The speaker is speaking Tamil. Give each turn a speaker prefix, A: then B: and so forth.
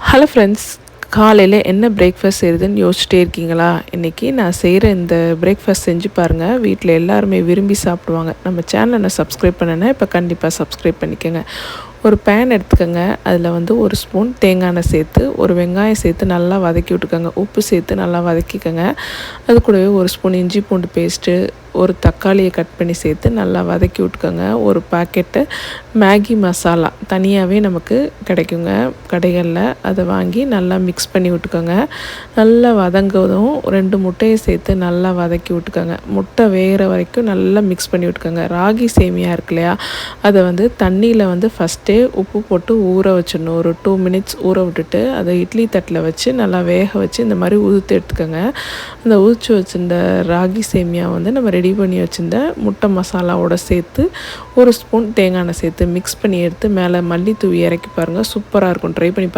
A: ஹலோ ஃப்ரெண்ட்ஸ், காலையில் என்ன பிரேக்ஃபாஸ்ட் செய்கிறதுன்னு யோசிச்சிட்டே இருக்கீங்களா? இன்றைக்கி நான் செய்கிற இந்த பிரேக்ஃபாஸ்ட் செஞ்சு பாருங்கள். வீட்டில் எல்லாருமே விரும்பி சாப்பிடுவாங்க. நம்ம சேனலை சப்ஸ்கிரைப் பண்ணேன்னா இப்போ கண்டிப்பாக சப்ஸ்கிரைப் பண்ணிக்கோங்க. ஒரு பேன் எடுத்துக்கோங்க. அதில் வந்து ஒரு ஸ்பூன் தேங்காய் எண்ணெய் சேர்த்து, ஒரு வெங்காயம் சேர்த்து நல்லா வதக்கி விட்டுக்கோங்க. உப்பு சேர்த்து நல்லா வதக்கிக்கோங்க. அது கூடவே ஒரு ஸ்பூன் இஞ்சி பூண்டு பேஸ்ட்டு, ஒரு தக்காளியை கட் பண்ணி சேர்த்து நல்லா வதக்கி விட்டுக்கோங்க. ஒரு பாக்கெட்டு மேகி மசாலா தனியாகவே நமக்கு கிடைக்குங்க கடைகளில். அதை வாங்கி நல்லா மிக்ஸ் பண்ணி விட்டுக்கோங்க. நல்லா வதங்குவதும் 2 முட்டையை சேர்த்து நல்லா வதக்கி விட்டுக்கோங்க. முட்டை வேகிற வரைக்கும் நல்லா மிக்ஸ் பண்ணி விட்டுக்கோங்க. ராகி சேமியா இருக்கு இல்லையா, அதை வந்து தண்ணியில் வந்து ஃபஸ்ட்டே உப்பு போட்டு ஊற வச்சிடணும். ஒரு 2 மினிட்ஸ் ஊற விட்டுட்டு அதை இட்லி தட்டில் வச்சு நல்லா வேக வச்சு இந்த மாதிரி உதுத்து எடுத்துக்கோங்க. அந்த உதிச்சு வச்சுருந்த ராகி சேமியா வந்து நம்ம ரெடி பண்ணி வச்சுருந்த முட்டை மசாலாவோட சேர்த்து ஒரு ஸ்பூன் தேங்காய் எண்ணெய் சேர்த்து மிக்ஸ் பண்ணி எடுத்து மேலே மல்லி தூவி இறக்கி பாருங்கள். சூப்பராக இருக்கும். ட்ரை பண்ணி பாருங்கள்.